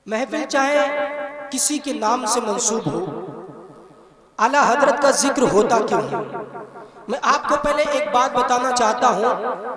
محفل چاہے کسی کے نام سے منسوب ہو، اعلیٰ حضرت کا ذکر ہوتا کیوں ہے؟ میں آپ کو پہلے ایک بات بتانا چاہتا ہوں۔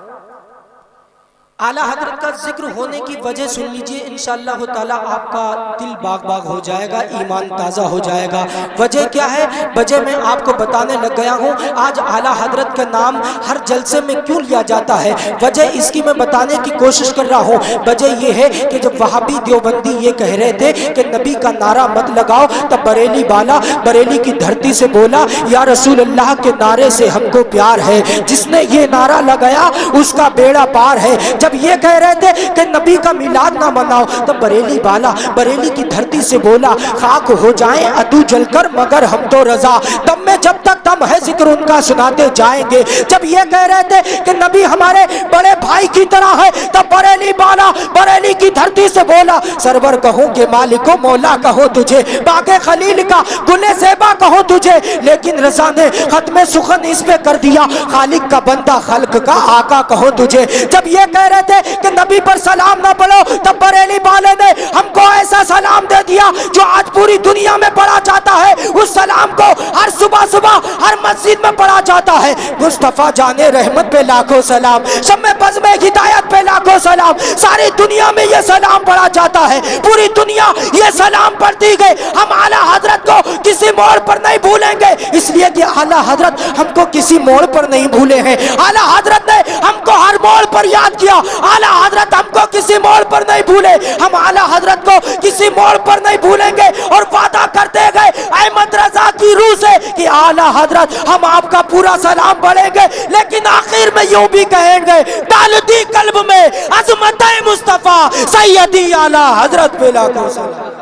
اعلیٰ حضرت کا ذکر ہونے کی وجہ سن لیجئے، انشاءاللہ تعالیٰ آپ کا دل باغ باغ ہو جائے گا، ایمان تازہ ہو جائے گا۔ وجہ کیا ہے؟ وجہ میں آپ کو بتانے لگ گیا ہوں۔ آج اعلیٰ حضرت کا نام ہر جلسے میں کیوں لیا جاتا ہے، وجہ اس کی میں بتانے کی کوشش کر رہا ہوں۔ وجہ یہ ہے کہ جب وہابی دیوبندی یہ کہہ رہے تھے کہ نبی کا نعرہ مت لگاؤ، تب بریلی والا بریلی کی دھرتی سے بولا یا رسول اللہ کے نعرے سے ہم کو پیار ہے، جس نے یہ نعرہ لگایا اس کا بیڑا پار ہے۔ جب یہ کہہ رہے تھے کہ نبی کا میلاد نہ مناؤ، تو بریلی والا بریلی کی دھرتی سے بولا خاک ہو جائیں عدو جل کر مگر ہم تو رضا، دم میں جب تک دم ہے ذکر ان کا سناتے جائیں گے۔ جب یہ کہہ رہے تھے کہ نبی ہمارے بڑے بھائی کی طرح ہے، تب بریلی والا بریلی کی دھرتی سے بولا سرور کہوں کہ مالک و مولا کہو تجھے، باغ خلیل کا گل زیبا کہو تجھے، لیکن رضا نے ختم سخن اس پہ کر دیا خالق کا بندہ خلق کا آقا کہو تجھے۔ جب یہ کہہ رہے تھے کہ نبی پر سلام نہ پڑھو، تب بریلی والے نے ہم کو ایسا سلام دے دیا جو آج پوری دنیا میں پڑھا جاتا ہے، اس سلام کو ہر صبح صبح ہر مسجد میں پڑھا جاتا ہے۔ مصطفیٰ جان رحمت پہ لاکھوں سلام، شمع بزم ہدایت پہ لاکھوں سلام، ساری دنیا میں یہ سلام پڑھا جاتا ہے، پوری دنیا یہ سلام پڑھتی گئی۔ ہم اعلیٰ حضرت کو کسی موڑ پر نہیں بھولیں گے، اس لیے کہ اعلیٰ حضرت ہم کو کسی موڑ پر نہیں بھولے ہیں۔ اعلیٰ حضرت نے ہم کو ہر موڑ پر یاد کیا، اعلیٰ حضرت ہم کو کسی موڑ پر نہیں بھولے، ہم اعلیٰ حضرت کو کسی موڑ پر نہیں بھولیں گے، اور وعدہ کرتے گئے احمد رضا کی روح سے کہ اعلیٰ حضرت ہم آپ کا پورا سلام پڑھیں گے، لیکن آخر میں یوں بھی کہیں گے ڈال دی قلب میں عظمت مصطفیٰ سیدی اعلیٰ حضرت پہ لاکھوں سلام۔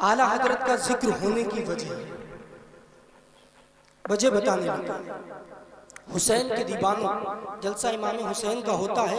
اعلیٰ حضرت کا ذکر ہونے کی وجہ بتانے لگا۔ حسین کے دیوانوں جلسہ امام حسین کا ہوتا ہے،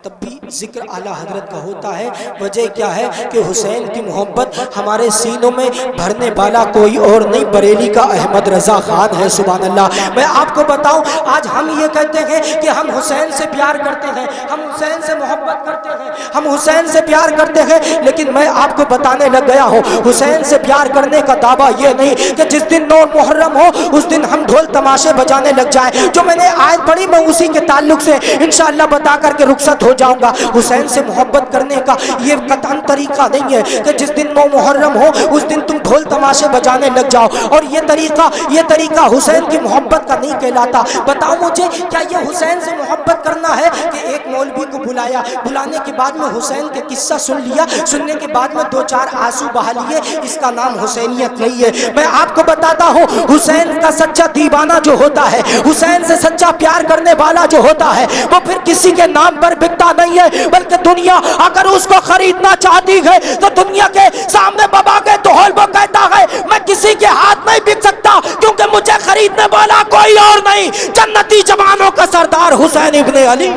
تب بھی ذکر اعلیٰ حضرت کا ہوتا ہے۔ وجہ کیا ہے کہ حسین کی محبت ہمارے سینوں میں بھرنے والا کوئی اور نہیں، بریلی کا احمد رضا خان ہے، سبحان اللہ۔ میں آپ کو بتاؤں، آج ہم یہ کہتے ہیں کہ ہم حسین سے پیار کرتے ہیں، ہم حسین سے محبت کرتے ہیں، ہم حسین سے پیار کرتے ہیں، لیکن میں آپ کو بتانے لگ گیا ہوں حسین سے پیار کرنے کا دعویٰ یہ نہیں کہ جس دن 9 محرم ہو اس دن ہم ڈھول تماشے بجانے لگ جائیں۔ جو میں نے آیت پڑھی میں اسی کے تعلق سے انشاءاللہ بتا کر کے رخصت ہو جاؤں گا۔ حسین سے محبت کرنے کا یہ قطعاً طریقہ نہیں ہے کہ جس دن 9 محرم ہو اس دن تم ڈھول تماشے بجانے لگ جاؤ، اور یہ طریقہ حسین کی محبت کا نہیں کہلاتا۔ بتاؤ مجھے، کیا یہ حسین سے محبت کرنا ہے کہ ایک مولوی کو بلایا، بلانے کے بعد میں حسین کے قصہ سن لیا، سننے کے بعد میں 2-4 آنسو بہا لیے؟ اس کا نام حسینیت نہیں ہے۔ میں آپ کو بتاتا ہوں حسین کا سچا دیوانہ جو ہوتا ہے، حسین سے سچا پیار کرنے والا جو ہوتا ہے، وہ پھر کسی کے نام پر بکتا نہیں ہے، بلکہ دنیا اگر اس کو خریدنا چاہتی ہے تو دنیا کے سامنے بابا کے توحل وہ کہتا ہے میں کسی کے ہاتھ نہیں بک سکتا، کیونکہ مجھے خریدنے والا کوئی اور نہیں، جنتی جوانوں کا سردار حسین ابن علی۔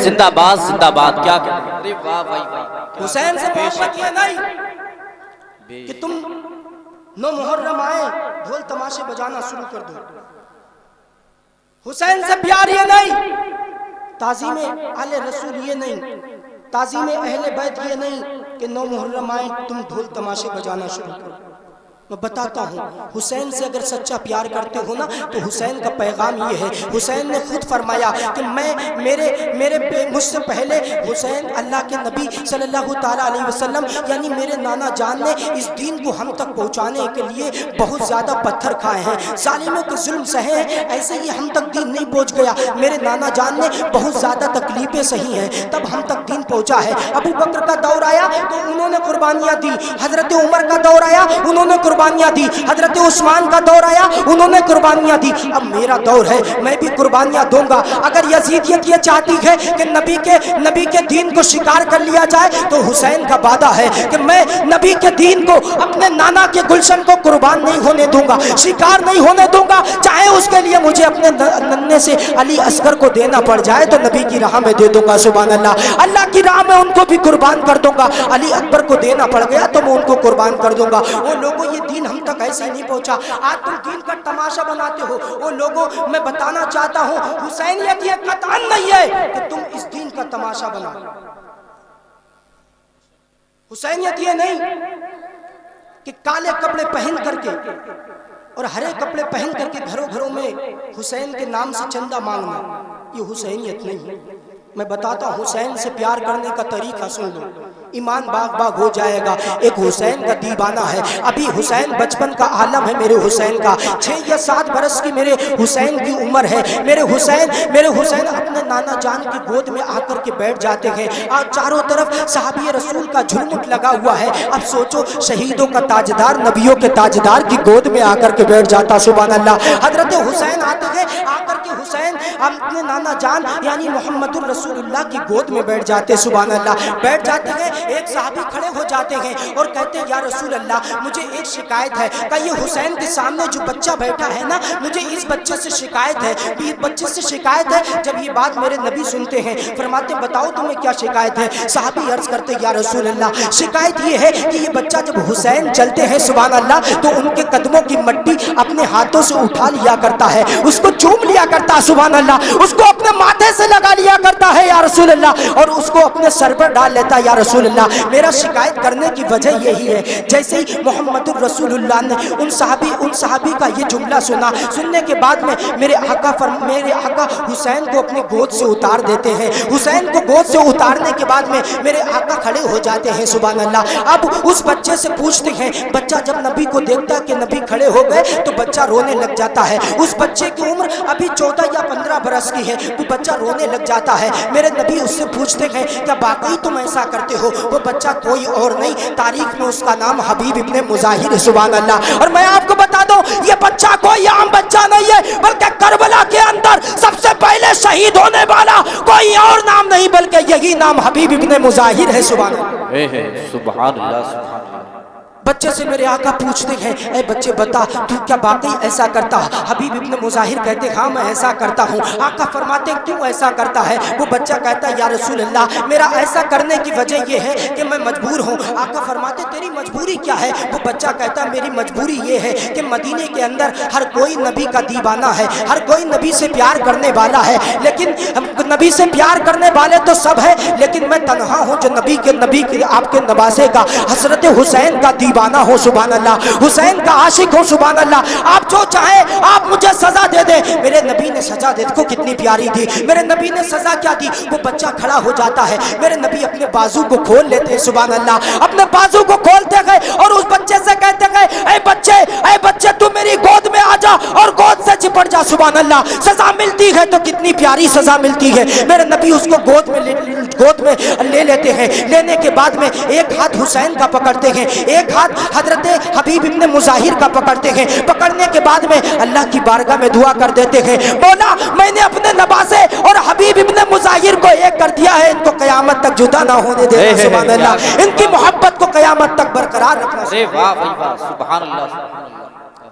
زندہ باد زندہ باد، کیا کہتے ہیں؟ واہ بھائی واہ۔ حسین سے محبت یہ نہیں کہ تم 9 محرم آئے ڈھول تماشے بجانا شروع کر دو، حسین سے پیار یہ نہیں، تعظیم آل رسول یہ نہیں، تعظیم اہل بیت یہ نہیں کہ 9 محرم آئے تم ڈھول تماشے بجانا شروع کرو۔ میں بتاتا ہوں حسین سے اگر سچا پیار کرتے ہو نا تو حسین کا پیغام یہ ہے۔ حسین نے خود فرمایا کہ مجھ سے پہلے حسین اللہ کے نبی صلی اللہ تعالیٰ علیہ وسلم یعنی میرے نانا جان نے اس دین کو ہم تک پہنچانے کے لیے بہت زیادہ پتھر کھائے ہیں، ظالموں کے ظلم سہے ہیں، ایسے ہی ہم تک دین نہیں پہنچ گیا۔ میرے نانا جان نے بہت زیادہ تکلیفیں سہی ہیں، تب ہم تک دین پہنچا ہے۔ ابو بکر کا دور آیا تو انہوں نے قربانیاں دی، حضرت عمر کا دور آیا انہوں نے قربانیاں دی، حضرت عثمان کا دور آیا انہوں نے قربانیاں دی، اب میرا دور ہے میں بھی قربانیاں دوں گا۔ اگر یزیدیت یہ چاہتی ہے کہ نبی کے دین کو شکار کر لیا جائے تو حسین کا وعدہ ہے کہ میں نبی کے دین کو اپنے نانا کے گلشن کو قربان نہیں ہونے دوں گا، شکار نہیں ہونے دوں گا، چاہے اس کے لیے مجھے اپنے ننھے سے علی اصغر کو دینا پڑ جائے تو نبی کی راہ میں دے دوں گا، سبحان اللہ۔ اللہ کی راہ میں ان کو بھی قربان کر دوں گا، علی اکبر کو دینا پڑ گیا تو میں ان کو قربان کر دوں گا۔ وہ لوگوں یہ دین ہم تک ایسے نہیں پہنچا. آج تم دین کا تماشا بناتے ہو. وہ لوگوں میں بتانا چاہتا ہوں حسینیت یہ قطعاً نہیں ہے کہ تم اس دین کا تماشا بناؤ. حسینیت یہ نہیں کہ کالے کپڑے پہن کر کے اور ہرے کپڑے پہن کر کے گھروں گھروں میں حسین کے نام سے چندہ مانگنا. یہ حسینیت نہیں ہے. میں بتاتا ہوں حسین سے پیار کرنے کا طریقہ سن لو, ایمان باغ باغ ہو جائے گا. ایک حسین کا دیوانہ ہے. ابھی حسین بچپن کا عالم ہے میرے حسین کا. 6 یا 7 برس کی میرے حسین کی عمر ہے. میرے حسین اپنے نانا جان کی گود میں آ کر کے بیٹھ جاتے ہیں. آج چاروں طرف صحابی رسول کا جھرمٹ لگا ہوا ہے. اب سوچو شہیدوں کا تاجدار, نبیوں کے تاجدار کی گود میں آ کر کے بیٹھ جاتا. سبحان اللہ. حضرت حسین آتے ہیں, آ کر کے حسین اپنے نانا جان یعنی محمد الرسول اللہ کی گود میں بیٹھ جاتے. سبحان اللہ. بیٹھ جاتے ہیں. ایک صحابی کھڑے ہو جاتے ہیں اور کہتے ہیں یا رسول اللہ مجھے ایک شکایت ہے کہ یہ حسین کے سامنے جو بچہ بیٹھا ہے نا, مجھے اس بچے سے شکایت ہے. اس بچے سے شکایت ہے. جب یہ بات میرے نبی سنتے ہیں فرماتے بتاؤ تمہیں کیا شکایت ہے. صحابی عرض کرتے یا رسول اللہ شکایت یہ ہے کہ یہ بچہ جب حسین چلتے ہیں سبحان اللہ تو ان کے قدموں کی مٹی اپنے ہاتھوں سے اٹھا لیا کرتا ہے, اس کو چوم لیا کرتا سبحان اللہ, اس کو اپنے ماتھے سے لگا لیا کرتا ہے یا رسول اللہ, اور اس کو اپنے سر پر ڈال لیتا یا رسول اللہ. میرا شکایت کرنے کی وجہ یہی ہے. جیسے ہی محمد الرسول اللہ نے ان صحابی کا یہ جملہ سنا, سننے کے بعد میں میرے آقا حسین کو اپنی گود سے اتار دیتے ہیں. حسین کو گود سے اتارنے کے بعد میں میرے آقا کھڑے ہو جاتے ہیں سبحان اللہ. اب اس بچے سے پوچھتے ہیں, بچہ جب نبی کو دیکھتا کہ نبی کھڑے ہو گئے تو بچہ رونے لگ جاتا ہے. اس بچے کی عمر ابھی 14 یا 15 برس کی ہے. وہ بچہ رونے لگ جاتا ہے. میرے نبی اس سے پوچھتے ہیں کیا باقی تم ایسا کرتے ہو؟ وہ بچہ کوئی اور نہیں, تاریخ میں اس کا نام حبیب ابن مظاہر ہے سبحان اللہ. اور میں آپ کو بتا دوں یہ بچہ کوئی عام بچہ نہیں ہے, بلکہ کربلا کے اندر سب سے پہلے شہید ہونے والا کوئی اور نام نہیں بلکہ یہی نام حبیب ابن مظاہر ہے سبحان اللہ. سبحان اللہ سبحان اللہ. بچے سے میرے آقا پوچھتے ہیں اے بچے بتا تو کیا باقی ایسا کرتا؟ حبیب ابن مظاہر کہتے ہاں میں ایسا کرتا ہوں. آقا فرماتے کیوں ایسا کرتا ہے؟ وہ بچہ کہتا ہے یا رسول اللہ میرا ایسا کرنے کی وجہ یہ ہے کہ میں مجبور ہوں. آقا فرماتے تیری مجبوری کیا ہے؟ وہ بچہ کہتا ہے میری مجبوری یہ ہے کہ مدینے کے اندر ہر کوئی نبی کا دیوانہ ہے, ہر کوئی نبی سے پیار کرنے والا ہے, لیکن نبی سے پیار کرنے والے تو سب ہے لیکن میں تنہا ہوں جو نبی کے آپ کے نواسے کا حضرت حسین کا دیوانہ ہو سبحان اللہ, حسین کا عاشق ہو سبحان اللہ. آپ جو چاہیں آپ مجھے سزا دے دیں. میرے نبی نے سزا دیکھو کتنی پیاری تھی. میرے نبی نے سزا کیا دی؟ وہ بچہ کھڑا ہو جاتا ہے, میرے نبی اپنے بازو کو کھول لیتے ہیں سبحان اللہ, اپنے بازو کو کھولتے گئے اور اس بچے سے کہتے گئے اے بچے تو میری گود میں آ جا اور گود سے چپٹ جا سبحان اللہ. سزا ملتی ہے تو کتنی پیاری سزا ملتی ہے. میرے نبی اس کو گود میں لے لیتے ہیں. لینے کے بعد میں ایک ہاتھ حسین کا پکڑتے ہیں, ایک ہاتھ حضرت حبیب ابن مظاہر کا پکڑتے ہیں. پکڑنے کے بعد میں اللہ کی بارگاہ میں دعا کر دیتے ہیں مولا میں نے اپنے نواسے اور حبیب ابن مظاہر کو ایک کر دیا ہے, ان کو قیامت تک جدا نہ ہونے دینا سبحان اللہ, ان کی محبت کو قیامت تک برقرار رکھنا. سبحان اللہ.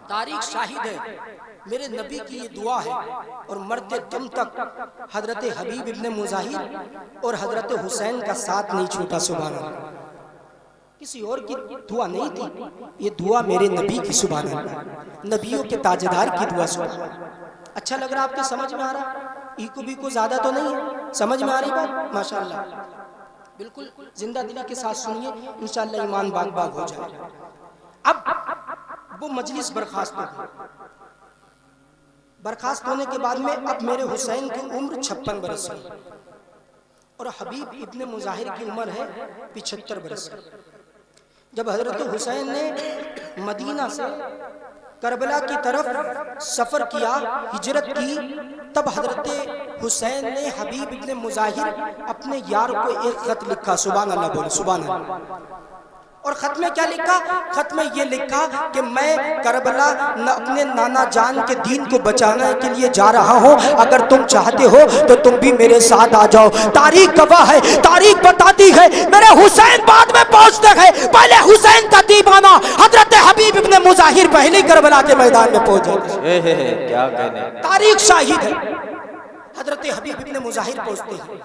تاریخ شاہد ہے میرے نبی کی یہ دعا ہے اور مرتے دم تک حضرت حبیب ابن مظاہر اور حضرت حسین کا ساتھ نہیں چھوٹا سبحان اللہ. کسی اور کی دعا نہیں تھی, یہ دعا میرے نبی کی سبحان اللہ, نبیوں کے تاجدار کی دعا سبحان اللہ. اچھا لگ رہا آپ کے سمجھ میں آ رہا؟ ایکو بیکو زیادہ تو نہیں ہے, سمجھ میں آ رہی بات؟ ماشاءاللہ بالکل زندہ دلی کے ساتھ سنیے انشاءاللہ ایمان باغ باغ ہو جائے گا. اب وہ مجلس برخاست ہو, برخاست ہونے کے بعد میں اب میرے حسین کی عمر 56 برس ہے اور حبیب ابن مظاہر کی عمر ہے 75 برس. جب حضرت حسین نے مدینہ سے کربلا کی طرف سفر کیا, ہجرت کی, تب حضرت حسین نے حبیب ابن مظاہر اپنے یار کو ایک خط لکھا سبحان اللہ بولے سبحان اللہ. اور خط میں کیا لکھا؟ خط میں یہ لکھا کہ میں کربلا اپنے نانا جان کے دین کو بچانے کے لیے جا رہا ہوں, اگر تم چاہتے ہو تو تم بھی میرے ساتھ آ جاؤ. تاریخ گواہ ہے, تاریخ بتاتی ہے میرے حسین بعد میں پہنچتے گئے, پہلے حسین کا دیوانہ حضرت حبیب ابن مظاہر پہلے کربلا کے میدان میں پہنچ جاتے. کیا کہنے, تاریخ شاہد ہے. حضرت حبیب ابن مظاہر پہنچتے ہیں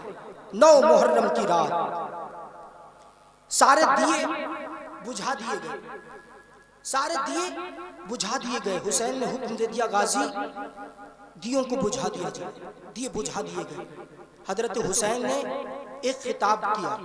9 محرم کی رات, سارے دیے بجھا دیے گئے, سارے دیے بجھا دیے گئے. حسین نے حکم دے دیا غازی دیوں کو بجھا دیا جائے. دیے بجھا دیے گئے. حضرت حسین نے ایک خطاب کیا,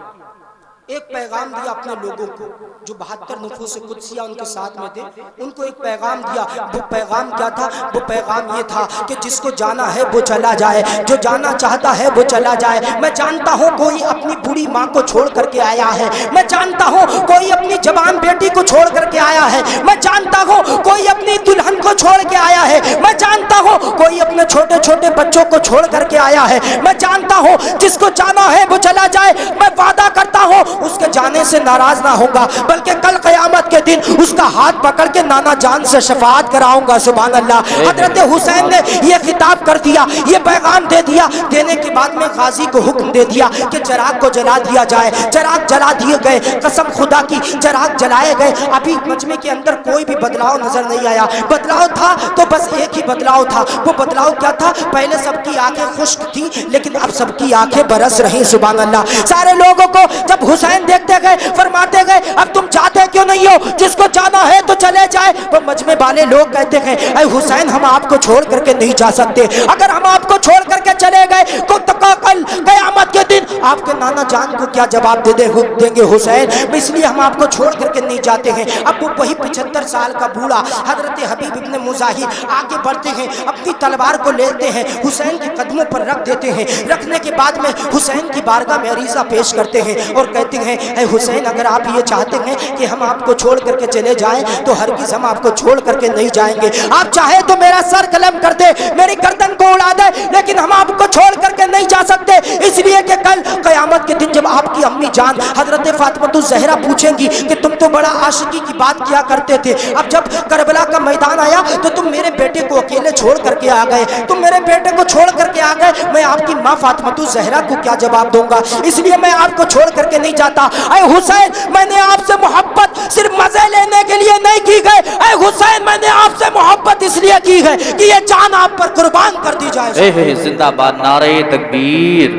ایک پیغام دیا اپنے لوگوں کو جو 72 نفوس قدسیہ ان کے ساتھ میں تھے. ان کو ایک پیغام دیا. وہ پیغام کیا تھا؟ وہ پیغام یہ تھا کہ جس کو جانا ہے وہ چلا جائے, جو جانا چاہتا ہے وہ چلا جائے. میں جانتا ہوں کوئی اپنی بوڑھی ماں کو چھوڑ کر کے آیا ہے, میں جانتا ہوں کوئی اپنی جوان بیٹی کو چھوڑ کر کے آیا ہے, میں جانتا ہوں کوئی اپنی دلہن کو چھوڑ کے آیا ہے, میں جانتا ہوں کوئی اپنے چھوٹے چھوٹے بچوں کو چھوڑ کر کے آیا ہے. میں جانتا ہوں جس کو جانا ہے وہ چلا جائے. میں وعدہ کرتا ہوں اس کے جانے سے ناراض نہ ہوگا, بلکہ کل قیامت کے دن اس کا ہاتھ پکڑ کے نانا جان سے شفاعت کراؤں گا. سبحان اللہ. حضرت حسین نے یہ خطاب کر دیا, یہ پیغام دے دیا. دینے کے بعد میں غازی کو حکم دے دیا کہ چراغ کو جلا دیا جائے. چراغ جلا دیے گئے. قسم خدا کی چراغ جلائے گئے. ابھی مجمع کے اندر کوئی بھی بدلاؤ نظر نہیں آیا. بدلاؤ تھا تو بس ایک ہی بدلاؤ تھا. وہ بدلاؤ کیا تھا؟ پہلے سب کی آنکھیں خشک تھی لیکن اب سب کی آنکھیں برس رہی. سبحان اللہ. سارے لوگوں کو جب حسین دیکھتے گئے فرماتے گئے اب تم جاتے کیوں نہیں ہو؟ جس کو جانا ہے تو چلے جائے. وہ مجمع والے لوگ کہتے ہیں اے حسین ہم آپ کو چھوڑ کر کے نہیں جا سکتے. اگر ہم آپ کو چھوڑ کر کے چلے گئے تو کل قیامت کے دن آپ کے نانا جان کو کیا جواب دیں گے حسین؟ اس لیے ہم آپ کو چھوڑ کر کے نہیں جاتے ہیں. اب وہ وہی 75 سال کا بوڑھا حضرت حبیب ابن مظاہر آگے بڑھتے ہیں, اپنی تلوار کو لیتے ہیں, حسین کے قدموں پر رکھ دیتے ہیں. رکھنے کے بعد میں حسین کی بارگاہ میں عریضہ پیش کرتے ہیں اور کہتے ہیں اے حسین اگر آپ یہ چاہتے ہیں کہ ہم آپ کو چھوڑ کر کے چلے جائیں تو ہرگز ہم آپ کو چھوڑ کر کے نہیں جائیں گے. آپ چاہے تو میرا سر قلم کر دے, میری گردن کو اڑا دے, لیکن ہم آپ کو چھوڑ کر کے نہیں جا سکتے. اس لیے کہ کل قیامت کے دن جب آپ کی امی جان حضرت فاطمہ الزہرا پوچھیں گی کہ تم تو بڑا عاشقی کی بات کیا کرتے تھے, اب جب کربلا کا میدان آیا تو تم میرے بیٹے کو اکیلے چھوڑ کر کے آ گئے, تم میرے بیٹے کو چھوڑ کر کے آ گئے, میں آپ کی ماں فاطمہ الزہرا کو کیا جواب دوں گا؟ اس لیے میں آپ کو چھوڑ کر کے نہیں جاتا. اے حسین میں نے آپ سے محبت صرف مزے لینے کے لیے نہیں کی گئے. اے حسین میں نے آپ سے محبت اس لیے کی ہے کہ یہ جان آپ پر قربان کر دی جائے. زندہ باد نعرہ تکبیر,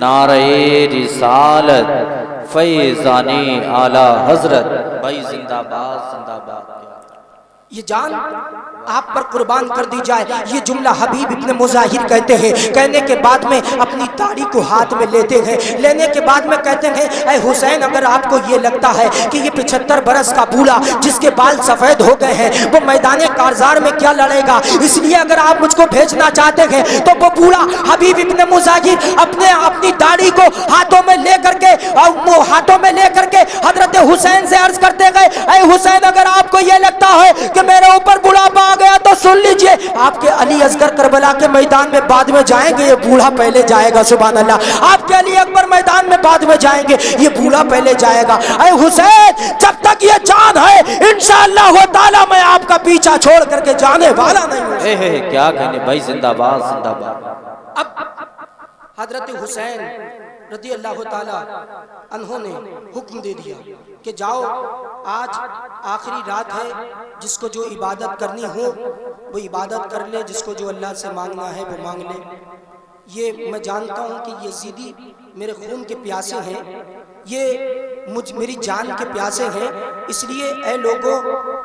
نعرہ رسالت, فیضان اعلی حضرت. بھائی زندہ باد, زندہ باد. یہ جان آپ پر قربان کر دی جائے. یہ جملہ حبیب ابن مظاہر کہتے ہیں. کہنے کے بعد میں اپنی داڑھی کو ہاتھ میں لیتے ہیں. لینے کے بعد میں کہتے ہیں اے حسین اگر آپ کو یہ لگتا ہے کہ یہ 75 برس کا بوڑھا جس کے بال سفید ہو گئے ہیں وہ میدان کارزار میں کیا لڑے گا, اس لیے اگر آپ مجھ کو بھیجنا چاہتے ہیں تو وہ بوڑھا حبیب ابن مظاہر اپنی داڑھی کو ہاتھوں میں لے کر کے حضرت حسین سے عرض کرتے گئے اے حسین اگر آپ کو یہ لگتا ہے کہ میرے اوپر بڑھاپا آ گیا تو سن لیجئے آپ کے علی اصغر کربلا کے میدان میں بعد میں جائیں گے, یہ بوڑھا پہلے جائے گا. سبحان اللہ. آپ کے علی اکبر میدان میں بعد میں جائیں گے, یہ بوڑھا پہلے جائے گا. اے حسین جب تک یہ جان ہے انشاءاللہ تعالی میں آپ کا پیچھا چھوڑ کر کے جانے والا نہیں ہوں. کیا کہنے بھائی, زندہ باد, زندہ باد. اب حضرت حسین رضی اللہ تعالی عنہ نے حکم دے دیا کہ جاؤ آج آخری رات ہے, جس کو جو عبادت کرنی ہو وہ عبادت کر لے, جس کو جو اللہ سے مانگنا ہے وہ مانگ لے. یہ میں جانتا ہوں کہ یزیدی میرے خون کے پیاسے ہیں, یہ میری جان کے پیاسے ہیں, اس لیے اے لوگوں,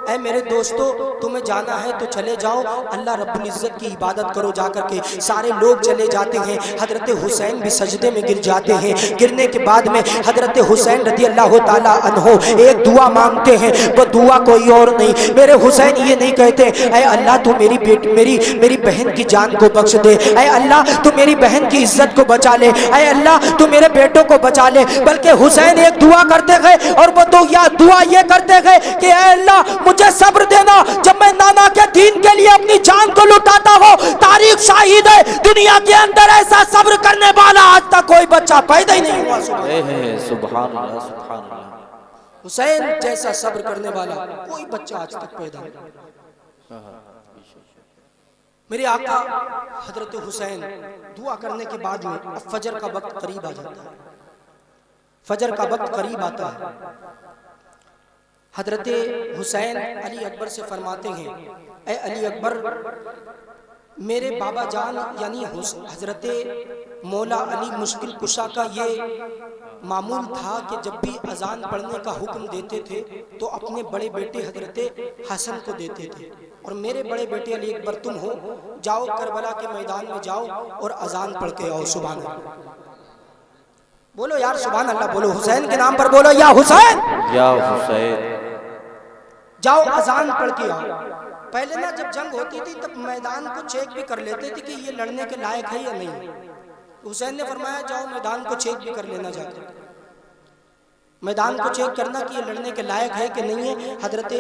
اے میرے دوستو, تمہیں جانا ہے تو چلے جاؤ, اللہ رب العزت کی عبادت کرو جا کر کے. سارے لوگ چلے جاتے ہیں. حضرت حسین بھی سجدے میں گر جاتے ہیں. گرنے کے بعد میں حضرت حسین رضی اللہ تعالی عنہ ایک دعا مانگتے ہیں. وہ دعا کوئی اور نہیں, میرے حسین یہ نہیں کہتے اے اللہ تو میری بہن کی جان کو بخش دے, اے اللہ تو میری بہن کی عزت کو بچا لے, اے اللہ تو میرے بیٹوں کو بچا لے, بلکہ حسین ایک دعا کرتے گئے اور وہ دعا یہ کرتے گئے کہ اے اللہ مجھے صبر دینا جب میں نانا کے دین کے لیے اپنی جان کو لٹاتا ہوں. تاریخ شاہد ہے دنیا کے اندر ایسا صبر کرنے والا آج تک کوئی بچہ پیدا ہی نہیں ہوا. سبحان اللہ, سبحان اللہ. حسین جیسا صبر کرنے والا کوئی بچہ آج تک پیدا نہیں. میرے آقا حضرت حسین دعا کرنے کے بعد میں اب فجر کا وقت قریب آ جاتا ہے. فجر کا وقت قریب آتا ہے. حضرت حسین علی اکبر سے فرماتے ہیں اے علی اکبر میرے بابا جان یعنی حضرت مولا علی مشکل کشا کا یہ معمول تھا کہ جب بھی اذان پڑھنے کا حکم دیتے تھے تو اپنے بڑے بیٹے حضرت حسن کو دیتے تھے، اور میرے بڑے بیٹے علی اکبر تم ہو، جاؤ کربلا کے میدان میں جاؤ اور اذان پڑھ کے آؤ۔ سبحان اللہ، بولو یار سبحان اللہ، بولو حسین کے نام پر بولو یا حسین، یا حسین، جاؤ اذان پڑھ کے آؤ۔ پہلے نا جب جنگ ہوتی تھی تب میدان کو چیک بھی کر لیتے تھے کہ یہ لڑنے کے لائق ہے یا نہیں۔ حسین نے فرمایا جاؤ میدان کو چیک بھی کر لینا، جا کر میدان کو چیک کرنا کہ یہ لڑنے کے لائق ہے کہ نہیں ہے۔ حضرت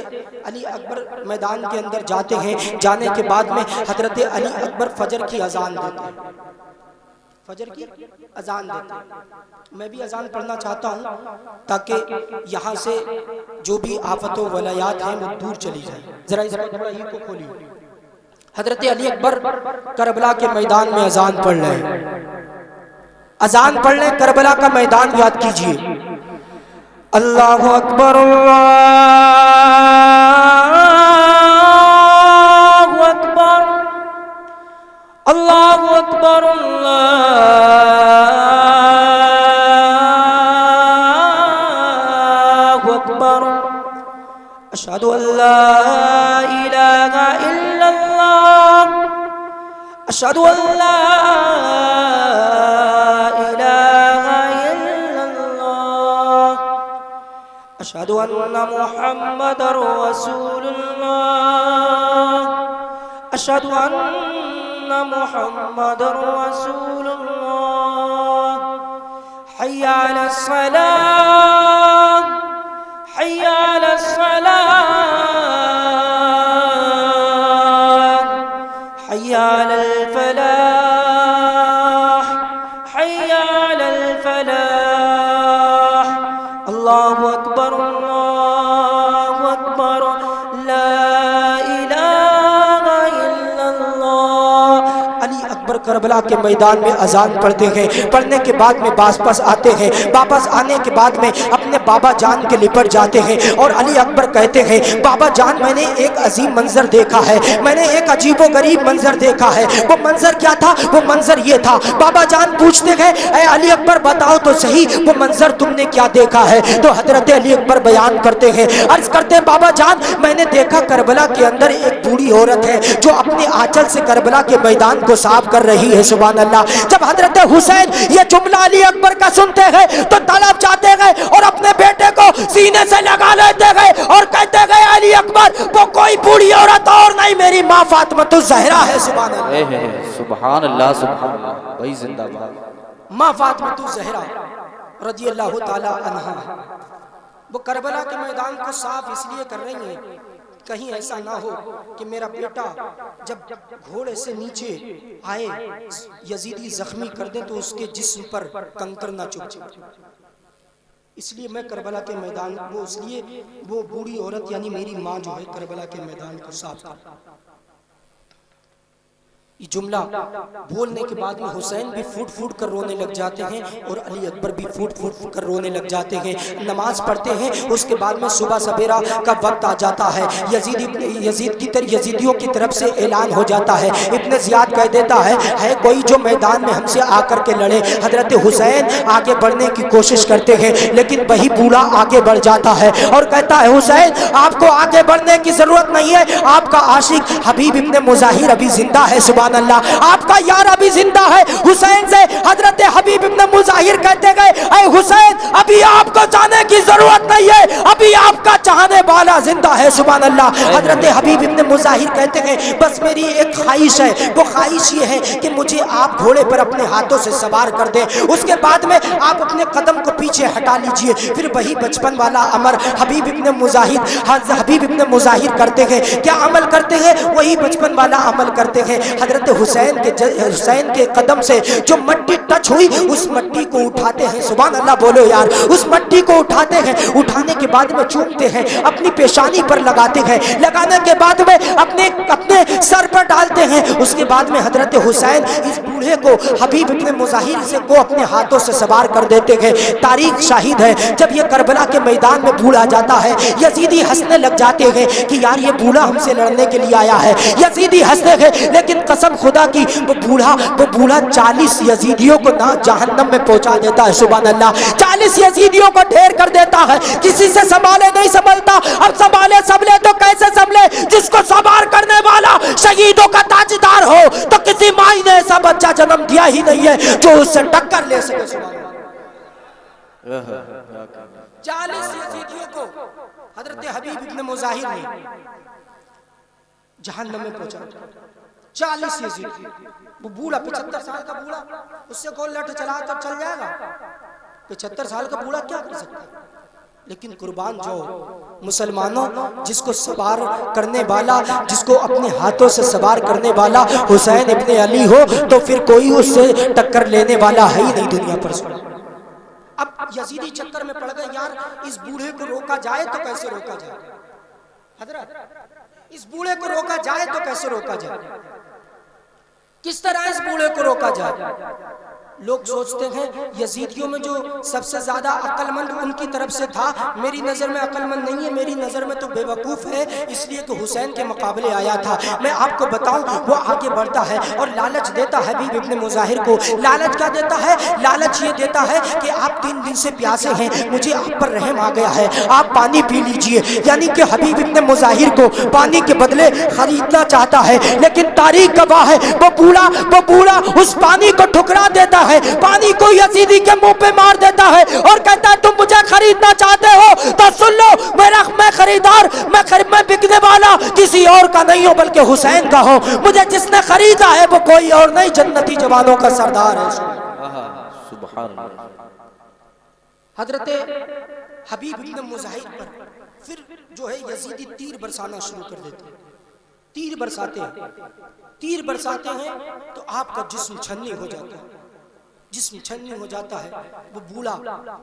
علی اکبر میدان کے اندر جاتے ہیں، جانے کے بعد میں حضرت علی اکبر فجر کی اذان دیتے ہیں، فجر کی اذان دیتے ہیں۔ میں بھی اذان پڑھنا چاہتا ہوں تاکہ یہاں سے جو بھی آفت و ولایات ہیں وہ دور چلی جائیں۔ ذرا اس تھوڑا ہی کو کھولیے۔ حضرت علی اکبر کربلا کے میدان میں اذان پڑھ رہے ہیں، اذان پڑھ لیں، کربلا کا میدان یاد کیجئے۔ اللہ اکبر اللہ اکبر اللہ اکبر اللہ اکبر، اشہد ان لا الہ الا اللہ، اشہد ان لا الہ الا اللہ، اشہد ان محمد رسول اللہ، اشہد ان محمد رسول اللہ، حی علی الصلاة، حی علی الصلاة، حی علی الفلاح، حی علی الفلاح، اللہ اکبر اللہ اکبر، لا الہ الا اللہ۔ علی اکبر کربلا کے میدان میں اذان پڑھتے ہیں، پڑھنے کے بعد میں واپس آتے ہیں، واپس آنے کے بعد میں اپنے بابا جان کے لپٹ جاتے ہیں، اور علی اکبر کہتے ہیں بابا جان میں نے ایک عظیم منظر دیکھا ہے، میں نے ایک عجیب و غریب منظر دیکھا ہے۔ وہ منظر کیا تھا؟ وہ منظر یہ تھا۔ بابا جان پوچھتے ہیں اے علی اکبر بتاؤ تو صحیح وہ منظر تم نے کیا دیکھا ہے؟ تو حضرت علی اکبر بیان کرتے ہیں، عرض کرتے ہیں بابا جان میں نے دیکھا کربلا کے اندر ایک بوڑھی عورت ہے جو اپنے آنچل سے کربلا کے میدان کو صاف کر رہی ہے۔ سبحان اللہ۔ جب حضرت حسین یہ جملہ علی اکبر کا سنتے ہیں تو طلب جاتے گئے اور اپنے بیٹے کو سینے سے لگا لیتے گئے اور کہتے گئے علی اکبر وہ کوئی بوڑھی عورت اور نہیں، میری ماں فاطمہ الزہرا ہے۔ سبحان اللہ، سبحان اللہ، سبحان اللہ، بھائی زندہ باد، ماں فاطمہ الزہرا رضی اللہ تعالی عنہا۔ وہ کربلا کے میدان کو صاف اس لیے کر رہی ہیں کہیں ایسا نہ ہو کہ میرا بیٹا جب گھوڑے سے نیچے آئے یزیدی زخمی کر دیں تو اس کے جسم پر کنکر نہ چبھے، اس لیے میں کربلا کے میدان وہ اس لیے وہ بوڑھی عورت یعنی میری ماں جو ہے کربلا کے میدان کو صاف کر۔ یہ جملہ بولنے کے بعد میں حسین بھی پھوٹ پھوٹ کر رونے لگ جاتے ہیں اور علی اکبر بھی پھوٹ پھوٹ کر رونے لگ جاتے ہیں۔ نماز پڑھتے ہیں، اس کے بعد میں صبح سبیرہ کا وقت آ جاتا ہے، یزیدیوں کی طرف سے اعلان ہو جاتا ہے، ابن زیاد کہہ دیتا ہے کوئی جو میدان میں ہم سے آ کر کے لڑے۔ حضرت حسین آگے بڑھنے کی کوشش کرتے ہیں لیکن وہی بوڑھا آگے بڑھ جاتا ہے اور کہتا ہے حسین آپ کو آگے بڑھنے کی ضرورت نہیں ہے، آپ کا عاشق حبیب ابن مظاہر ابھی زندہ ہے۔ سبحان اللہ، آپ کا یار ابھی زندہ ہے۔ حسین سے حضرت حبیب ابن مظاہر کہتے گئے اے حسین ابھی آپ کو جانے کی ضرورت نہیں ہے، ابھی آپ کا چاہنے والا زندہ ہے۔ سبحان اللہ۔ حضرت حبیب ابن مظاہر کہتے ہیں بس میری ایک خواہش ہے، وہ خواہش یہ ہے کہ مجھے آپ گھوڑے پر اپنے ہاتھوں سے سوار کر دیں، اس کے بعد میں آپ اپنے قدم کو پیچھے ہٹا لیجئے۔ پھر وہی بچپن والا عمر حبیب ابن مظاہر کرتے ہیں۔ کیا عمل کرتے ہیں؟ وہی بچپن والا عمل کرتے ہیں۔ حضرت حسین کے قدم سے جو مٹی ٹچ ہوئی اس مٹی کو اٹھاتے ہیں۔ سبحان اللہ، بولو یار، اس مٹی کو اٹھاتے ہیں، اٹھانے کے بعد میں چومتے ہیں، اپنی پیشانی پر لگاتے ہیں، لگانے کے بعد میں اپنے سر پر ڈالتے ہیں۔ اس کے بعد میں حضرت حسین اس بوڑھے کو حبیب ابن مظاہر سے کو اپنے ہاتھوں سے سوار کر دیتے ہیں تاریخ شاہد ہے، جب یہ کربلا کے میدان میں بوڑھا جاتا ہے یزیدی ہنسنے لگ جاتے ہیں کہ یار یہ بوڑھا ہم سے لڑنے کے لیے آیا ہے، یزیدی ہنستے ہیں، لیکن قسم خدا کی وہ بوڑھا 40 یزیدیوں کو نہ جہنم میں پہنچا دیتا ہے، سبحان اللہ، 40 یزیدیوں کو ڈھیر کر دیتا ہے، کسی سے سنبھالے نہیں سنبھلتا، اب سنبھلے تو کیسے سنبھلے؟ جس کو سوار کرنے والا شہیدوں کا تاجدار ہو تو کسی مائی نے ایسا بچہ جنم دیا ہی نہیں ہے جو اس سے ٹکر لے سکے، سبحان اللہ۔ 40 یزیدیوں کو حضرت حبیب ابن مظاہر نے جہنم میں پہنچا، 40 یزید، وہ بوڑھا 75 سال کا بوڑھا، اس سے کون لٹ چلا کر چل جائے گا؟ 75 سال کا بوڑھا کیا کر سکتا ہے؟ لیکن قربان جو مسلمانوں، جس کو سوار کرنے والا، جس کو اپنے ہاتھوں سے سوار کرنے والا حسین ابن علی ہو تو پھر کوئی اس سے ٹکر لینے والا ہے ہی نہیں دنیا پر۔ اب یزیدی چکر میں پڑ گئے، یار اس بوڑھے کو روکا جائے تو کیسے روکا جائے؟ حضرت اس بوڑھے کو روکا جائے تو کیسے روکا جائے؟ کس طرح اس بوڑھے کو روکا جائے؟ لوگ سوچتے ہیں یزیدیوں میں جو سب سے زیادہ عقل مند ان کی طرف سے تھا، میری نظر میں عقل مند نہیں ہے، میری نظر میں تو بے وقوف ہے، اس لیے کہ حسین کے مقابلے آیا تھا۔ میں آپ کو بتاؤں، وہ آگے بڑھتا ہے اور لالچ دیتا ہے حبیب ابن مظاہر کو۔ لالچ کیا دیتا ہے؟ لالچ یہ دیتا ہے کہ آپ 3 دن سے پیاسے ہیں، مجھے آپ پر رحم آ گیا ہے، آپ پانی پی لیجئے، یعنی کہ حبیب ابن مظاہر کو پانی کے بدلے خریدنا چاہتا ہے، لیکن تاریخ گواہ ہے وہ بوڑھا اس پانی کو ٹھکرا دیتا ہے، پانی کو یزیدی کے منہ پہ مار دیتا ہے اور کہتا ہے تم مجھے خریدنا چاہتے ہو تو سن لو، میں خریدار، میں بکنے والا کسی اور کا نہیں ہوں بلکہ حسین کا ہوں، مجھے جس نے خریدا ہے وہ کوئی اور نہیں، جنتی جوانوں کا سردار ہے۔ سبحان اللہ۔ حضرت حبیب ابن مظاہر پر پھر جو ہے یزیدی تیر برسانا شروع کر دیتے ہیں، تیر برساتے ہیں تو آپ کا جسم چھننی ہو جاتا ہے، ہو جاتا ہے، وہ بوڑھا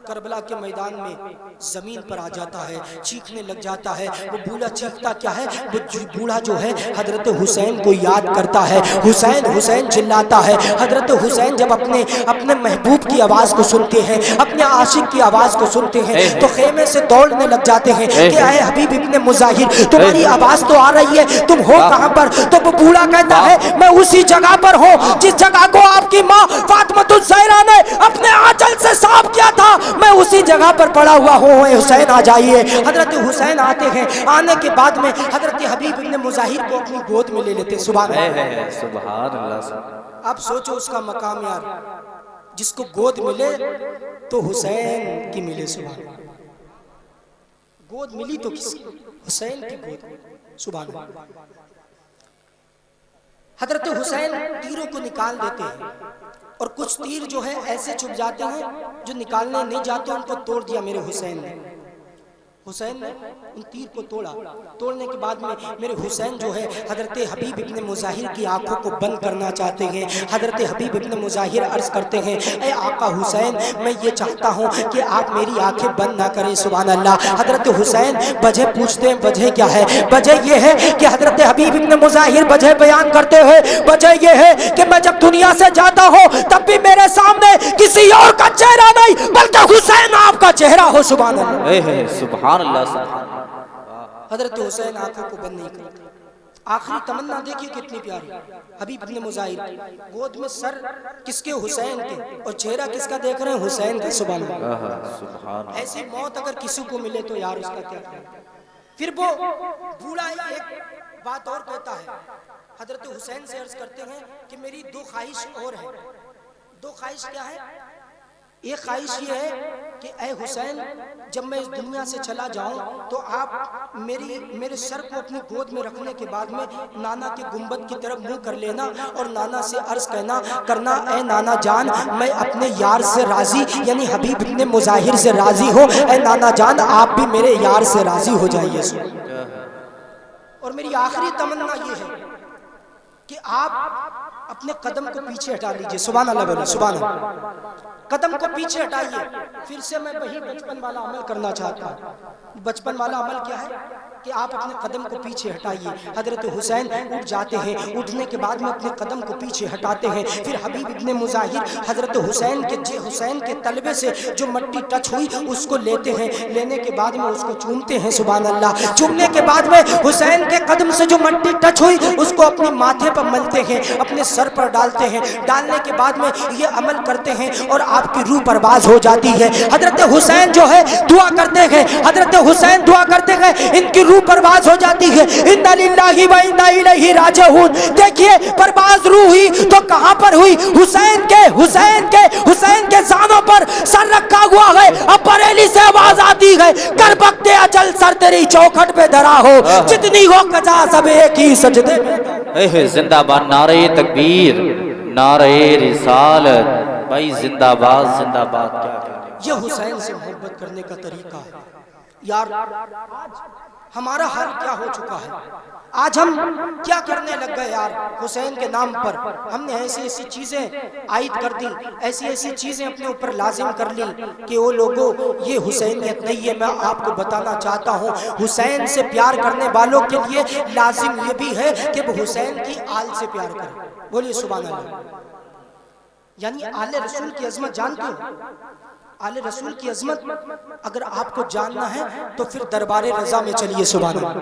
کربلا کے میدان میں زمین پر آ جاتا ہے، چیخنے لگ جاتا ہے۔ وہ بوڑھا چیختا کیا ہے؟ وہ بوڑھا جو ہے حضرت حسین کو یاد کرتا ہے، حسین چلاتا ہے۔ حضرت حسین جب اپنے محبوب کی آواز کو سنتے ہیں، اپنے عاشق کی آواز کو سنتے ہیں تو خیمے سے دوڑنے لگ جاتے ہیں کہ اے حبیب ابن مظاہر، تمہاری آواز تو آ رہی ہے، تم ہو کہاں پر؟ تو وہ بوڑھا کہتا ہے میں اسی جگہ پر ہوں جس جگہ کو آپ کی ماں فاطمۃ الزہرا نے اپنے آنچل سے صاف کیا تھا، میں اسی جگہ پر پڑا ہوا ہوں، حسین آ جائیے۔ حضرت حسین آتے ہیں، آنے کے بعد میں حضرت حبیب ابن مظاہر کو اپنی گود میں لے لیتے، سبحان اللہ، سبحان اللہ۔ آپ سوچو اس کا مقام یار، جس کو گود ملے تو حسین کی ملے، سبحان اللہ، گود ملی تو کسی حسین کی گود، سبحان اللہ۔ حضرت حسین تیروں کو نکال دیتے ہیں اور کچھ تیر جو ہے ایسے چھپ جاتے ہیں جو نکالنے نہیں جاتے، ان کو توڑ دیا میرے حسین نے ان تیر کو توڑنے کے بعد میں میرے حسین جو ہے حضرت حبیب ابن مظاہر کی آنکھوں کو بند کرنا چاہتے ہیں۔ حضرت حبیب ابن مظاہر عرض کرتے ہیں اے آقا حسین، میں یہ چاہتا ہوں کہ آپ میری آنکھیں بند نہ کریں، سبحان اللہ۔ حضرت حسین وجہ پوچھتے ہیں، وجہ کیا ہے؟ وجہ یہ ہے کہ حضرت حبیب ابن مظاہر وجہ بیان کرتے ہیں، وجہ یہ ہے کہ میں جب دنیا سے جاتا ہوں تب بھی میرے سامنے کسی اور کا چہرہ نہیں بلکہ حسین آپ کا چہرہ ہو، سبحان اللہ، سبحان اللہ۔ حضرت حسین آنکھوں کو بند نہیں کرتے۔ آخری تمنا دیکھیے کتنی پیاری، حبیب ابن مظاہر گود میں سر کس کے؟ حسین کے، اور چہرہ کس کا دیکھ رہے ہیں؟ حسین کا، سبحان اللہ۔ ایسی موت اگر کسی کو ملے تو یار اس کا کیا کرے؟ پھر وہ بوڑھا ایک بات اور کہتا ہے، حضرت حسین سے عرض کرتے ہیں کہ میری 2 خواہش اور ہیں۔ 2 خواہش کیا ہے؟ ایک خواہش یہ ہے کہ اے حسین، جب میں اس دنیا سے چلا جاؤں تو آپ میرے سر کو اپنی گود میں رکھنے کے بعد میں نانا کے گنبد کی طرف منہ کر لینا اور نانا سے عرض کرنا اے نانا جان، میں اپنے یار سے راضی، یعنی حبیب ابن مظاہر سے راضی ہو، اے نانا جان آپ بھی میرے یار سے راضی ہو جائیے۔ اور میری آخری تمنا یہ ہے کہ آپ اپنے قدم کو پیچھے ہٹا لیجئے، سبحان اللہ بولے، سبحان اللہ، قدم کو پیچھے ہٹائیے۔ پھر سے میں وہی بچپن والا عمل کرنا چاہتا ہوں۔ بچپن والا عمل کیا ہے کہ آپ اپنے قدم کو پیچھے ہٹائیے. حضرت حسین اٹھ جاتے ہیں, اٹھنے کے بعد میں اپنے قدم کو پیچھے ہٹاتے ہیں. پھر حبیب ابن مظاہر حضرت حسین کے تلبے سے جو مٹی ٹچ ہوئی اس کو لیتے ہیں. لینے کے بعد میں اس کو چومتے ہیں. سبحان اللہ. چومنے کے بعد میں حسین کے قدم سے جو مٹی ٹچ ہوئی اس کو اپنے ماتھے پر ملتے ہیں, اپنے سر پر ڈالتے ہیں. ڈالنے کے بعد میں یہ عمل کرتے ہیں اور آپ کی روح پرواز ہو جاتی ہے. حضرت حسین جو ہے دعا کرتے ہیں, حضرت حسین دعا کرتے ہیں, ان کی روح پرواز ہو جاتی ہے. انا للہ و انا الیہ راجعون. دیکھیے پرواز روح ہوئی تو کہاں پر ہوئی؟ حسین کے زانوں پر سر رکھا ہوا ہے. اب بریلی سے آواز آتی ہے, کر بکتے اجل سر تیری چوکھٹ پہ دھرا ہو, جتنی ہو قضا سب ایک ہی سجدے میں. زندہ باد نعرہ تکبیر, نعرہ رسالت. بھائی زندہ باد زندہ باد. کیا یہ حسین سے محبت کرنے کا طریقہ ہے. یار ہمارا حال کیا ہو چکا ہے, آج ہم کیا کرنے لگ گئے یار حسین کے نام پر. ہم نے ایسی چیزیں عائد کر دی, ایسی چیزیں اپنے اوپر لازم کر لی کہ وہ لوگوں یہ حسینیت نہیں ہے. میں آپ کو بتانا چاہتا ہوں حسین سے پیار کرنے والوں کے لیے لازم یہ بھی ہے کہ وہ حسین کی آل سے پیار کریں. بولیے سبحان اللہ. یعنی آل رسول کی عظمت جانتے ہو؟ آل رسول کی عظمت اگر آپ کو جاننا ہے تو پھر دربار رضا میں چلیے. سبحان اللہ.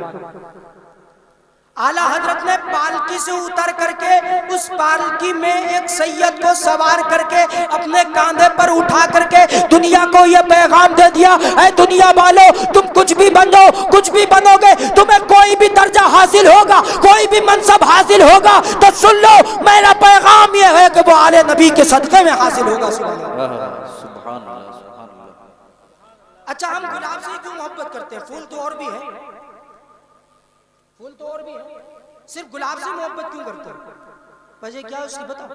اعلیٰ حضرت نے پالکی سے اتر کر کے اس پالکی میں ایک سید کو سوار کر کے اپنے کاندھے پر اٹھا کر کے دنیا کو یہ پیغام دے دیا, اے دنیا والو تم کچھ بھی بنو, کچھ بھی بنو گے, تمہیں کوئی بھی درجہ حاصل ہوگا, کوئی بھی منصب حاصل ہوگا تو سن لو میرا پیغام یہ ہے کہ وہ آل نبی کے صدقے میں حاصل ہوگا. سبحان اللہ. اچھا ہم گلاب سے کیوں محبت کرتے ہیں؟ پھول تو اور بھی ہیں, پھول تو اور بھی ہیں, صرف گلاب سے محبت کیوں کرتے ہیں؟ وجہ کیا ہے اس کی بتا.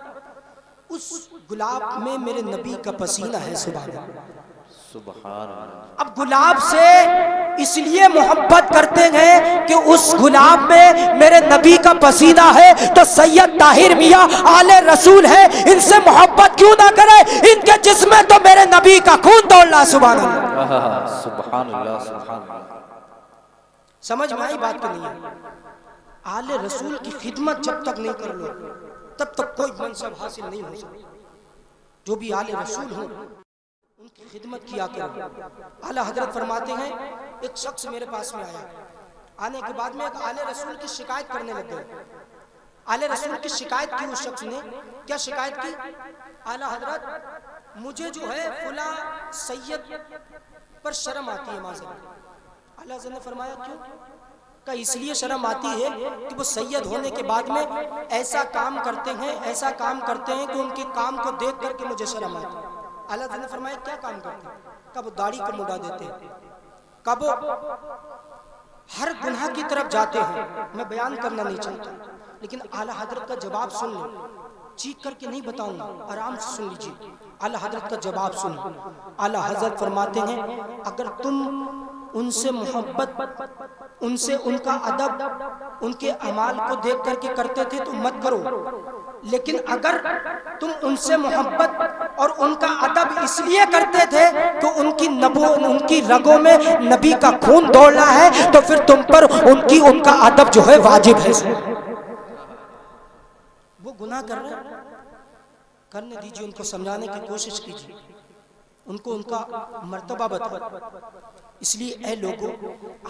اس گلاب میں میرے نبی کا پسینہ ہے. سبحان اللہ. اب گلاب سے اس لیے محبت کرتے ہیں کہ اس گلاب میں میرے نبی کا پسینہ ہے, تو سید طاہر میاں آل رسول ہے, ان سے محبت کیوں نہ کرے؟ ان کے جسم میں تو میرے نبی کا خون دوڑنا. سبحان اللہ. سبحان اللہ. سبحان اللہ. سمجھ میں آئی بات کہ نہیں ہے؟ آل رسول کی خدمت جب تک نہیں کر لو تب تک کوئی منصب حاصل نہیں ہو سکتا. جو بھی آل رسول ہوں ان کی خدمت کیا کرو. اعلیٰ حضرت فرماتے ہیں ایک شخص میرے پاس میں آیا, آنے کے بعد میں ایک آل رسول کی شکایت کرنے لگ گئے. آل رسول کی شکایت کی اس شخص نے. کیا شکایت کی؟ اعلیٰ حضرت مجھے جو ہے فلاں سید پر شرم آتی ہے معذرت. اعلیٰ حضرت نے فرمایا کیوں؟ کہ اس لیے شرم آتی ہے کہ وہ سید ہونے کے بعد میں ایسا کام کرتے ہیں کہ ان کے کام کو دیکھ کر کے مجھے شرم آتی ہے. اعلیٰ حضرت نے فرمایا کیا کام کرتے ہیں؟ کب وہ داڑھی کو مڈا دیتے ہیں, کب وہ ہر گناہ کی طرف جاتے ہیں. میں بیان کرنا نہیں چاہتا لیکن اعلیٰ حضرت کا جواب سن لیں, چیخ کر کے نہیں بتاؤں گا, آرام سے سن لیجیے. اعلیٰ حضرت کا جواب سن. اعلیٰ حضرت فرماتے ہیں اگر تم ان سے محبت, ان سے ان کا ادب, ان کے اعمال کو دیکھ کر کے کرتے تھے تو مت کرو, لیکن اگر تم ان سے محبت اور ان کا ادب اس لیے کرتے تھے کہ ان کی رگوں میں نبی کا خون دوڑ رہا ہے تو پھر تم پر ان کا ادب جو ہے واجب ہے. وہ گناہ کر رہے ہیں, کرنے دیجیے, ان کو سمجھانے کی کوشش کیجیے, ان کو ان کا مرتبہ بتائیں. اس لیے اے لوگوں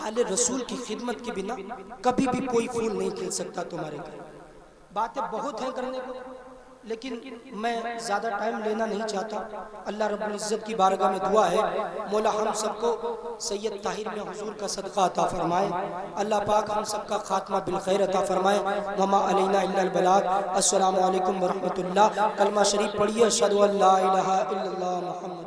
آل رسول کی خدمت کے بنا کبھی بھی کوئی پھول نہیں کھل سکتا تمہارے گھر. باتیں بہت ہیں کرنے کو لیکن میں زیادہ ٹائم لینا نہیں چاہتا. اللہ رب العزت کی بارگاہ میں دعا ہے مولا ہم سب کو سید طاہر میں حضور کا صدقہ عطا فرمائے. اللہ پاک ہم سب کا خاتمہ بالخیر عطا فرمائے. وما علینا الا البلاغ. السلام علیکم ورحمۃ اللہ. کلمہ شریف پڑھیے, اشہد ان لا الہ الا اللہ محمد